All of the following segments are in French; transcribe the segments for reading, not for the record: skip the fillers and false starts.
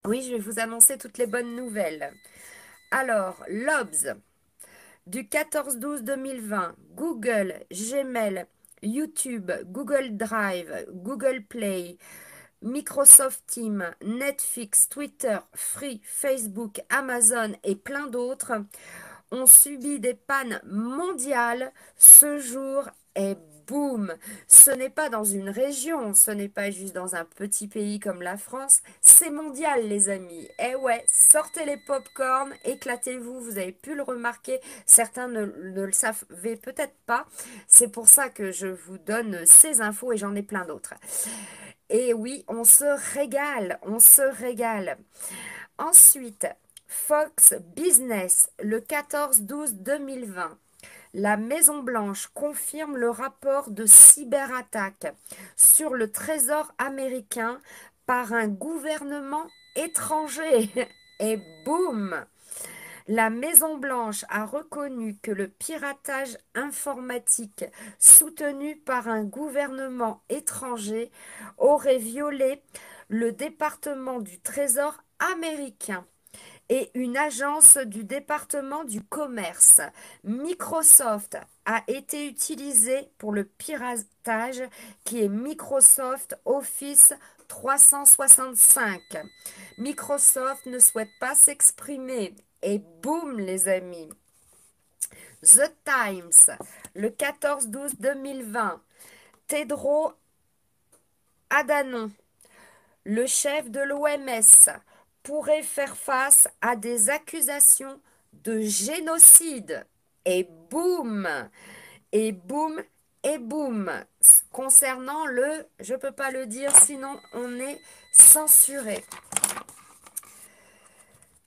Oui, je vais vous annoncer toutes les bonnes nouvelles. Alors, l'Obs, du 14-12-2020, Google, Gmail, YouTube, Google Drive, Google Play, Microsoft Teams, Netflix, Twitter, Free, Facebook, Amazon et plein d'autres ont subi des pannes mondiales ce jour et boum! Ce n'est pas dans une région, ce n'est pas juste dans un petit pays comme la France, c'est mondial les amis. Eh ouais, sortez les pop-corn, éclatez-vous, vous avez pu le remarquer, certains ne le savaient peut-être pas, c'est pour ça que je vous donne ces infos et j'en ai plein d'autres. Et oui, on se régale, on se régale. Ensuite, Fox Business, le 14-12-2020. La Maison-Blanche confirme le rapport de cyberattaque sur le trésor américain par un gouvernement étranger. Et boum! La Maison-Blanche a reconnu que le piratage informatique soutenu par un gouvernement étranger aurait violé le département du Trésor américain et une agence du département du commerce. Microsoft a été utilisé pour le piratage qui est Microsoft Office 365. Microsoft ne souhaite pas s'exprimer. Et boum les amis. The Times, le 14-12-2020. Tedros Adhanom, le chef de l'OMS, pourrait faire face à des accusations de génocide. Et boum, et boum, et boum. Concernant le, je ne peux pas le dire, sinon on est censuré.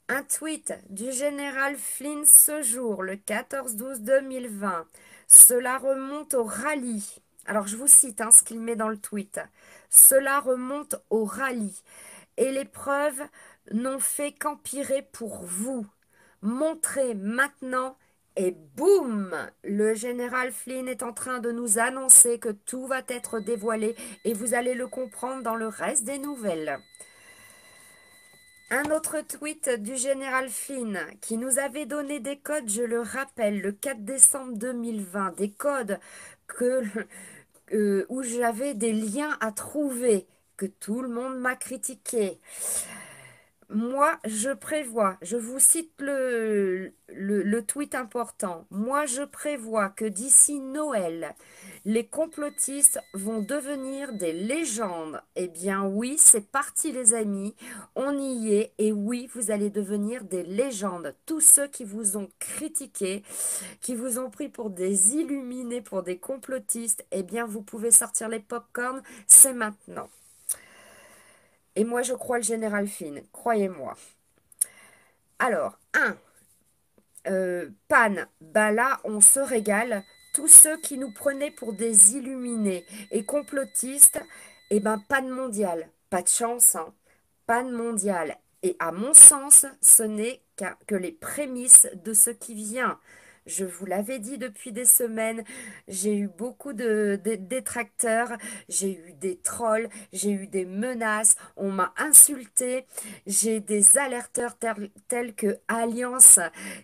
Un tweet du général Flynn ce jour, le 14-12-2020. Cela remonte au rallye. Alors je vous cite ce qu'il met dans le tweet. Cela remonte au rallye. Et les preuves n'ont fait qu'empirer pour vous. Montrez maintenant et boum! Le général Flynn est en train de nous annoncer que tout va être dévoilé et vous allez le comprendre dans le reste des nouvelles. Un autre tweet du général Flynn qui nous avait donné des codes, je le rappelle, le 4 décembre 2020, des codes que, où j'avais des liens à trouver, que tout le monde m'a critiqué. Moi, je prévois, je vous cite le tweet important. Moi, je prévois que d'ici Noël, les complotistes vont devenir des légendes. Eh bien oui, c'est parti les amis, on y est. Et oui, vous allez devenir des légendes. Tous ceux qui vous ont critiqué, qui vous ont pris pour des illuminés, pour des complotistes, eh bien vous pouvez sortir les pop-corn, c'est maintenant. Et moi, je crois le général Flynn, croyez-moi. Alors, panne, bah là, on se régale. Tous ceux qui nous prenaient pour des illuminés et complotistes, eh ben, panne mondiale. Pas de chance, hein. Panne mondiale. Et à mon sens, ce n'est que les prémices de ce qui vient. Je vous l'avais dit depuis des semaines, j'ai eu beaucoup de détracteurs, j'ai eu des trolls, j'ai eu des menaces, on m'a insulté, j'ai des alerteurs tels que Alliance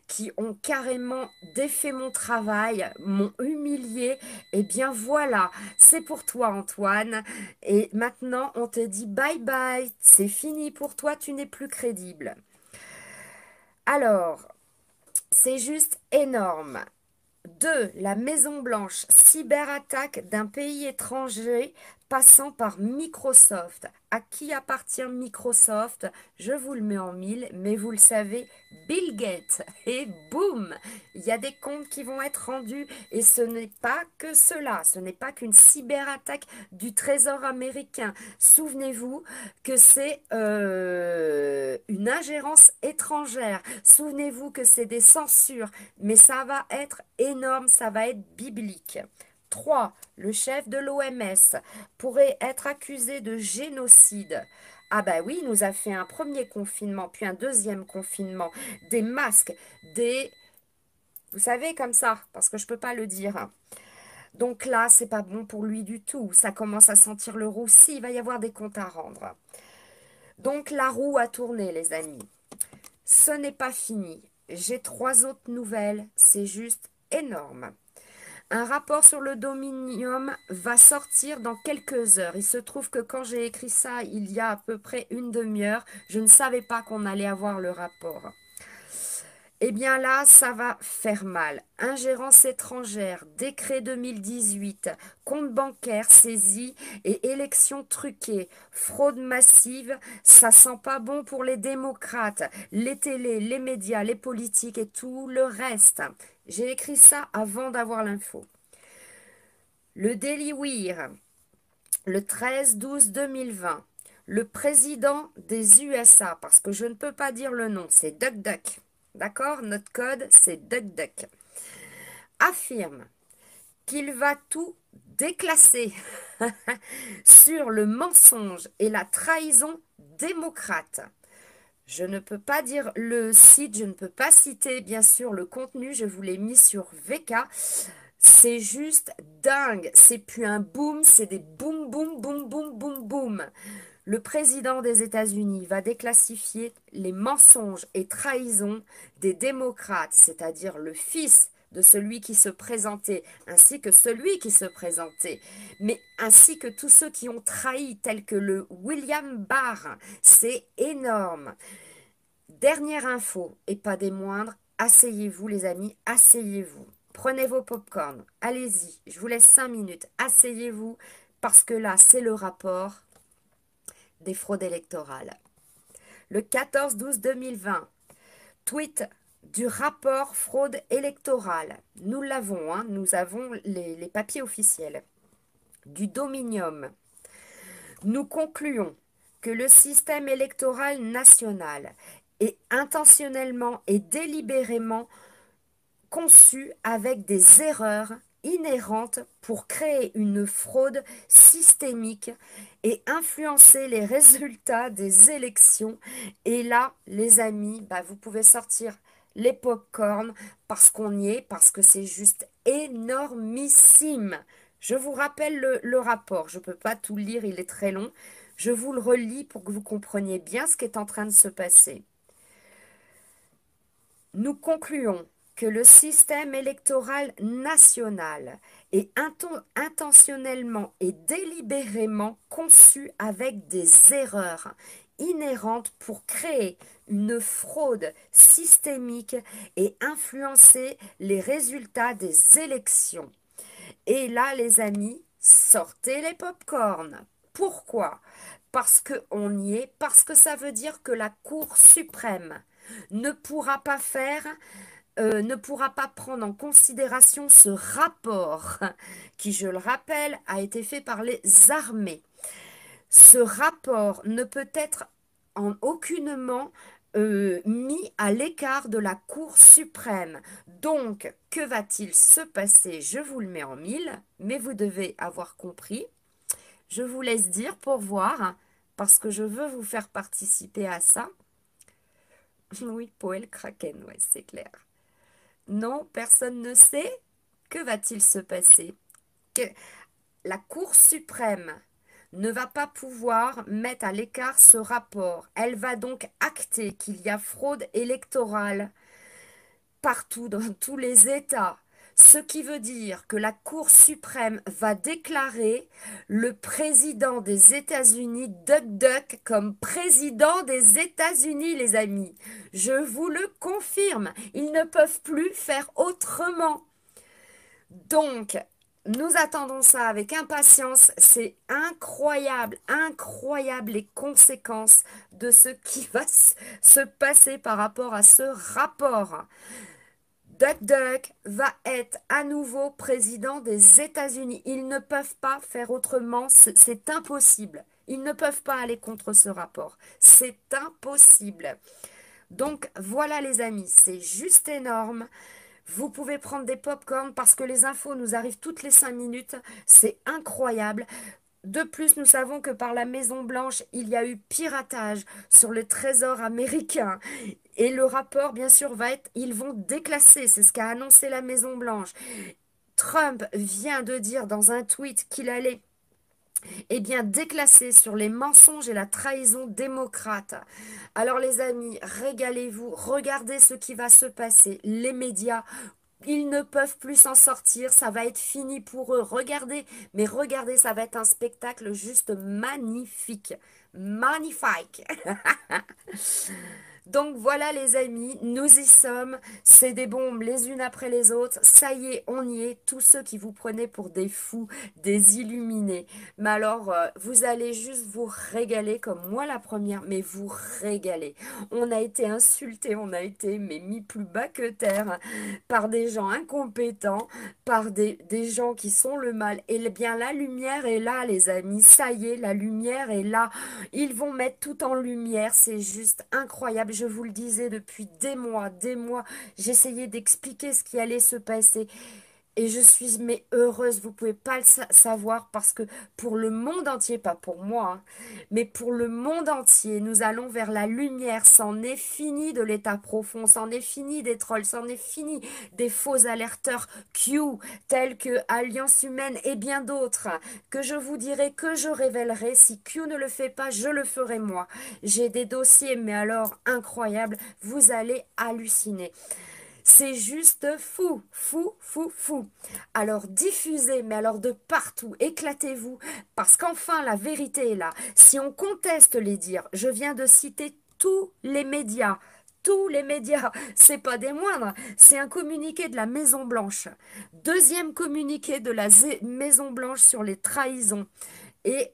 qui ont carrément défait mon travail, m'ont humilié. Eh bien voilà, c'est pour toi Antoine. Et maintenant on te dit bye bye, c'est fini pour toi, tu n'es plus crédible. Alors, c'est juste énorme. 2. La Maison-Blanche, cyberattaque d'un pays étranger passant par Microsoft. À qui appartient Microsoft? Je vous le mets en mille, mais vous le savez, Bill Gates. Et boum! Il y a des comptes qui vont être rendus et ce n'est pas que cela. Ce n'est pas qu'une cyberattaque du Trésor américain. Souvenez-vous que c'est une ingérence étrangère. Souvenez-vous que c'est des censures. Mais ça va être énorme, ça va être biblique. 3. Le chef de l'OMS pourrait être accusé de génocide. Ah bah oui, il nous a fait un premier confinement, puis un deuxième confinement, des masques, des... Vous savez, comme ça, parce que je ne peux pas le dire. Donc là, c'est pas bon pour lui du tout. Ça commence à sentir le roussi, il va y avoir des comptes à rendre. Donc la roue a tourné, les amis. Ce n'est pas fini. J'ai 3 autres nouvelles. C'est juste énorme. Un rapport sur le dominium va sortir dans quelques heures. Il se trouve que quand j'ai écrit ça, il y a à peu près une demi-heure, je ne savais pas qu'on allait avoir le rapport. Eh bien là, ça va faire mal. Ingérence étrangère, décret 2018, compte bancaire saisi et élections truquées, fraude massive, ça sent pas bon pour les démocrates, les télés, les médias, les politiques et tout le reste. J'ai écrit ça avant d'avoir l'info. Le Daily Wire, le 13-12-2020, le président des USA, parce que je ne peux pas dire le nom, c'est DuckDuck. D'accord? Notre code, c'est DuckDuck. Affirme qu'il va tout déclasser sur le mensonge et la trahison démocrate. Je ne peux pas dire le site, je ne peux pas citer bien sûr le contenu, je vous l'ai mis sur VK. C'est juste dingue, c'est plus un boom, c'est des boum boum boum boum boum boum. Le président des États-Unis va déclassifier les mensonges et trahisons des démocrates, c'est-à-dire le fils de celui qui se présentait, ainsi que celui qui se présentait, mais ainsi que tous ceux qui ont trahi, tels que le William Barr. C'est énorme. Dernière info, et pas des moindres, asseyez-vous les amis, asseyez-vous. Prenez vos pop-corn, allez-y, je vous laisse 5 minutes, asseyez-vous, parce que là, c'est le rapport des fraudes électorales. Le 14-12-2020, tweet du rapport fraude électorale. Nous l'avons, hein, nous avons les papiers officiels. Du Dominium. Nous concluons que le système électoral national est intentionnellement et délibérément conçu avec des erreurs inhérentes pour créer une fraude systémique et influencer les résultats des élections. Et là, les amis, bah, vous pouvez sortir les pop-corn parce qu'on y est, parce que c'est juste énormissime. Je vous rappelle le rapport, je ne peux pas tout lire, il est très long. Je vous le relis pour que vous compreniez bien ce qui est en train de se passer. Nous concluons que le système électoral national est intentionnellement et délibérément conçu avec des erreurs inhérentes pour créer une fraude systémique et influencer les résultats des élections. Et là, les amis, sortez les pop-corn. Pourquoi? Parce qu'on y est, parce que ça veut dire que la Cour suprême ne pourra pas ne pourra pas prendre en considération ce rapport qui, je le rappelle, a été fait par les armées. Ce rapport ne peut être en aucunement mis à l'écart de la Cour suprême. Donc, que va-t-il se passer? Je vous le mets en 1000, mais vous devez avoir compris. Je vous laisse dire pour voir, parce que je veux vous faire participer à ça. Oui, Poel Kraken, ouais, c'est clair. Non, personne ne sait. Que va-t-il se passer? Que la Cour suprême ne va pas pouvoir mettre à l'écart ce rapport. Elle va donc acter qu'il y a fraude électorale partout dans tous les États. Ce qui veut dire que la Cour suprême va déclarer le président des États-Unis, Duck Duck, comme président des États-Unis, les amis. Je vous le confirme, ils ne peuvent plus faire autrement. Donc, nous attendons ça avec impatience. C'est incroyable, incroyable les conséquences de ce qui va se passer par rapport à ce rapport. Duck Duck va être à nouveau président des États-Unis. Ils ne peuvent pas faire autrement, c'est impossible. Ils ne peuvent pas aller contre ce rapport. C'est impossible. Donc voilà les amis, c'est juste énorme. Vous pouvez prendre des pop-corn parce que les infos nous arrivent toutes les 5 minutes. C'est incroyable. De plus, nous savons que par la Maison-Blanche, il y a eu piratage sur le trésor américain. Et le rapport, bien sûr, va être, ils vont déclasser. C'est ce qu'a annoncé la Maison-Blanche. Trump vient de dire dans un tweet qu'il allait eh bien, déclassé sur les mensonges et la trahison démocrate. Alors les amis, régalez-vous, regardez ce qui va se passer. Les médias, ils ne peuvent plus s'en sortir, ça va être fini pour eux. Regardez, mais regardez, ça va être un spectacle juste magnifique. Magnifique. Donc voilà les amis, nous y sommes, c'est des bombes les unes après les autres, ça y est, on y est, tous ceux qui vous prenaient pour des fous, des illuminés. Mais alors, vous allez juste vous régaler comme moi la première, mais vous régaler. On a été insultés, on a été mais mis plus bas que terre par des gens incompétents, par des gens qui sont le mal. Et bien la lumière est là les amis, ça y est, la lumière est là. Ils vont mettre tout en lumière, c'est juste incroyable. Je vous le disais depuis des mois, j'essayais d'expliquer ce qui allait se passer. Et je suis mais heureuse, vous pouvez pas le savoir parce que pour le monde entier, pas pour moi, hein, mais pour le monde entier, nous allons vers la lumière. C'en est fini de l'état profond, c'en est fini des trolls, c'en est fini des faux alerteurs Q tels que Alliance Humaine et bien d'autres que je vous dirai, que je révélerai. Si Q ne le fait pas, je le ferai moi. J'ai des dossiers, mais alors incroyables, vous allez halluciner. C'est juste fou, fou, fou, fou. Alors diffusez, mais alors de partout, éclatez-vous, parce qu'enfin la vérité est là. Si on conteste les dires, je viens de citer tous les médias, c'est pas des moindres, c'est un communiqué de la Maison Blanche. Deuxième communiqué de la Maison Blanche sur les trahisons et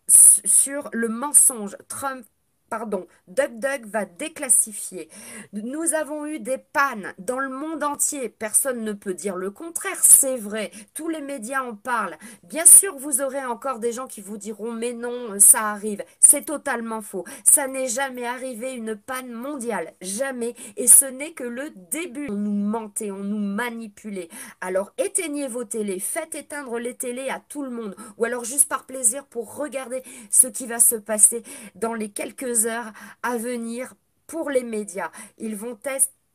sur le mensonge. Trump, pardon, DuckDuck va déclassifier. Nous avons eu des pannes dans le monde entier. Personne ne peut dire le contraire, c'est vrai. Tous les médias en parlent. Bien sûr, vous aurez encore des gens qui vous diront mais non, ça arrive. C'est totalement faux. Ça n'est jamais arrivé une panne mondiale. Jamais. Et ce n'est que le début. On nous mentait, on nous manipulait. Alors éteignez vos télés, faites éteindre les télés à tout le monde. Ou alors juste par plaisir pour regarder ce qui va se passer dans les quelques heures à venir pour les médias. Ils vont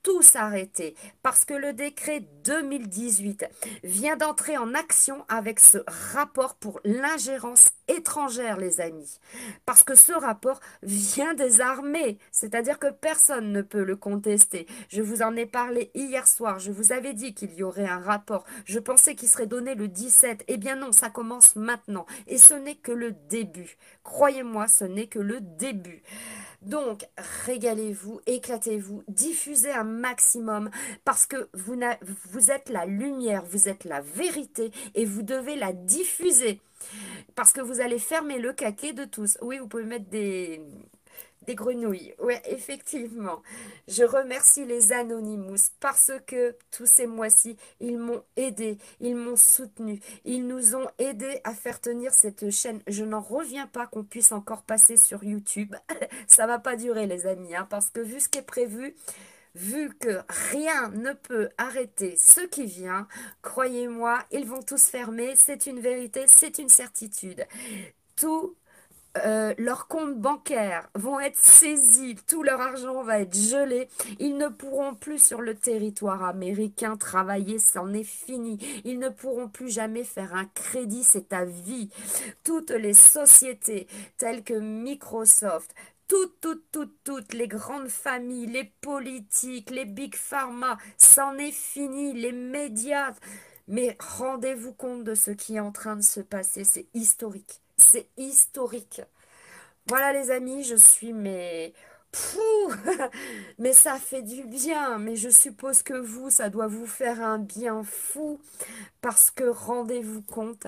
tous arrêter parce que le décret 2018 vient d'entrer en action avec ce rapport pour l'ingérence étrangère, les amis. Parce que ce rapport vient des armées, c'est-à-dire que personne ne peut le contester. Je vous en ai parlé hier soir, je vous avais dit qu'il y aurait un rapport. Je pensais qu'il serait donné le 17. Eh bien non, ça commence maintenant. Et ce n'est que le début. Croyez-moi, ce n'est que le début. Donc, régalez-vous, éclatez-vous, diffusez un maximum parce que vous êtes la lumière, vous êtes la vérité et vous devez la diffuser parce que vous allez fermer le caquet de tous. Oui, vous pouvez mettre des grenouilles. Oui, effectivement. Je remercie les Anonymous parce que tous ces mois-ci, ils m'ont aidé, ils m'ont soutenu, ils nous ont aidés à faire tenir cette chaîne. Je n'en reviens pas qu'on puisse encore passer sur YouTube. Ça va pas durer, les amis, hein, parce que vu ce qui est prévu, vu que rien ne peut arrêter ce qui vient, croyez-moi, ils vont tous fermer. C'est une vérité, c'est une certitude. Tout leurs comptes bancaires vont être saisis, tout leur argent va être gelé, ils ne pourront plus sur le territoire américain travailler, c'en est fini, ils ne pourront plus jamais faire un crédit, c'est à vie. Toutes les sociétés telles que Microsoft, toutes les grandes familles, les politiques, les big pharma, c'en est fini, les médias. Mais rendez-vous compte de ce qui est en train de se passer, c'est historique. C'est historique. Voilà les amis, je suis mais... Pfou. Mais ça fait du bien, mais je suppose que vous, ça doit vous faire un bien fou, parce que rendez-vous compte,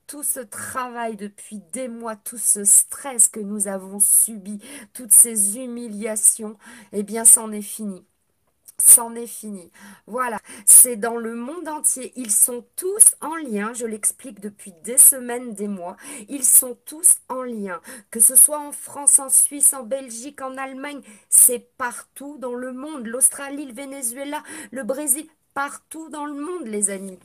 tout ce travail depuis des mois, tout ce stress que nous avons subi, toutes ces humiliations, eh bien, c'en est fini. C'en est fini. Voilà, c'est dans le monde entier. Ils sont tous en lien, je l'explique depuis des semaines, des mois. Ils sont tous en lien. Que ce soit en France, en Suisse, en Belgique, en Allemagne, c'est partout dans le monde. L'Australie, le Venezuela, le Brésil, partout dans le monde, les amis.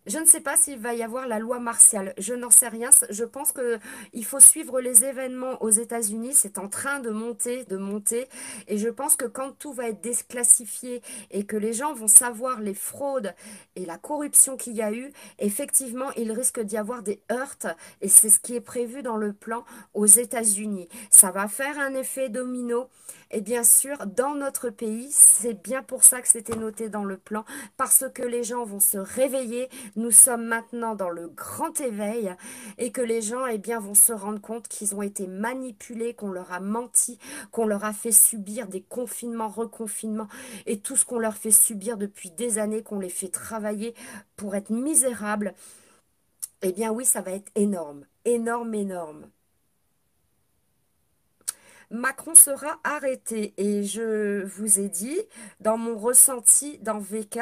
Je ne sais pas s'il va y avoir la loi martiale. Je n'en sais rien. Je pense que il faut suivre les événements aux États-Unis. C'est en train de monter, de monter. Et je pense que quand tout va être déclassifié et que les gens vont savoir les fraudes et la corruption qu'il y a eu, effectivement, il risque d'y avoir des heurts. Et c'est ce qui est prévu dans le plan aux États-Unis. Ça va faire un effet domino. Et bien sûr, dans notre pays, c'est bien pour ça que c'était noté dans le plan, parce que les gens vont se réveiller. Nous sommes maintenant dans le grand éveil et que les gens, eh bien, vont se rendre compte qu'ils ont été manipulés, qu'on leur a menti, qu'on leur a fait subir des confinements, reconfinements et tout ce qu'on leur fait subir depuis des années, qu'on les fait travailler pour être misérables. Eh bien oui, ça va être énorme, énorme, énorme. Macron sera arrêté et je vous ai dit, dans mon ressenti dans VK,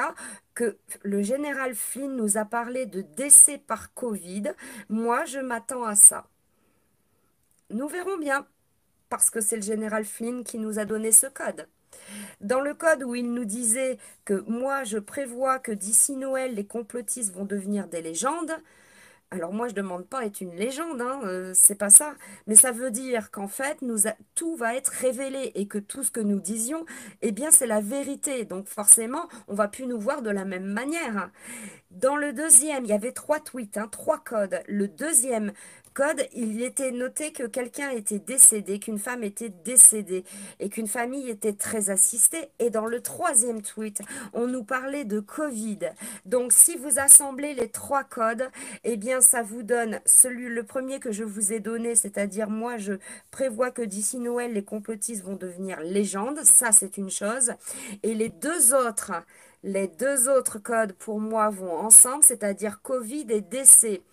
que le général Flynn nous a parlé de décès par Covid. Moi, je m'attends à ça. Nous verrons bien, parce que c'est le général Flynn qui nous a donné ce code. Dans le code où il nous disait que moi, je prévois que d'ici Noël, les complotistes vont devenir des légendes. Alors moi, je demande pas à être une légende, hein, c'est pas ça. Mais ça veut dire qu'en fait, tout va être révélé et que tout ce que nous disions, eh bien, c'est la vérité. Donc forcément, on va plus nous voir de la même manière. Dans le deuxième, il y avait trois tweets, hein, trois codes. Le deuxième code, il était noté que quelqu'un était décédé, qu'une femme était décédée et qu'une famille était très assistée. Et dans le troisième tweet, on nous parlait de Covid. Donc, si vous assemblez les trois codes, eh bien, ça vous donne le premier que je vous ai donné, c'est-à-dire moi, je prévois que d'ici Noël, les complotistes vont devenir légendes. Ça, c'est une chose. Et les deux autres codes pour moi vont ensemble, c'est-à-dire Covid et décès.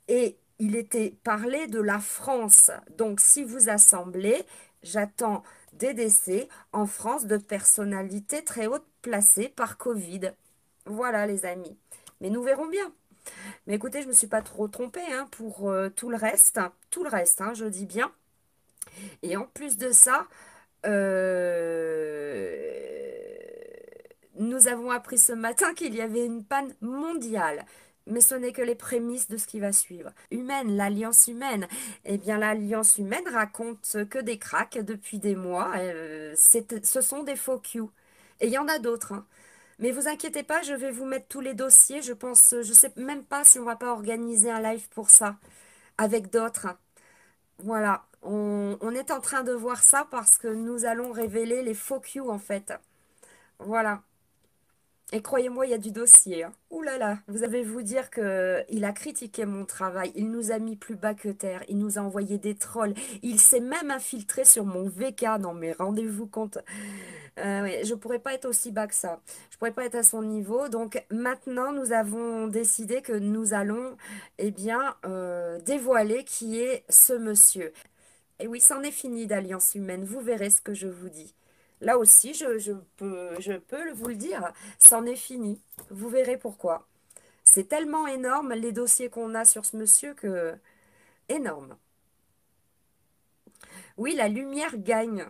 Et il était parlé de la France. Donc si vous assemblez, j'attends des décès en France de personnalités très hautes placées par Covid. Voilà les amis. Mais nous verrons bien. Mais écoutez, je ne me suis pas trop trompée hein, pour tout le reste. Tout le reste, hein, je dis bien. Et en plus de ça, nous avons appris ce matin qu'il y avait une panne mondiale. Mais ce n'est que les prémices de ce qui va suivre. Humaine, l'alliance humaine. Eh bien, l'alliance humaine raconte que des cracks depuis des mois. Ce sont des faux Q. Et il y en a d'autres. Hein. Mais vous inquiétez pas, je vais vous mettre tous les dossiers. Je pense, je sais même pas si on va pas organiser un live pour ça avec d'autres. Voilà, on est en train de voir ça parce que nous allons révéler les faux Q en fait. Voilà. Et croyez-moi, il y a du dossier. Hein. Ouh là là, vous avez vous dire que il a critiqué mon travail, il nous a mis plus bas que terre, il nous a envoyé des trolls, il s'est même infiltré sur mon VK. Non mais rendez-vous compte. Oui, je pourrais pas être aussi bas que ça. Je pourrais pas être à son niveau. Donc maintenant, nous avons décidé que nous allons, eh bien, dévoiler qui est ce monsieur. Et oui, c'en est fini d'Alliance humaine. Vous verrez ce que je vous dis. Là aussi, je peux vous le dire, c'en est fini. Vous verrez pourquoi. C'est tellement énorme, les dossiers qu'on a sur ce monsieur, que... Énorme. Oui, la lumière gagne.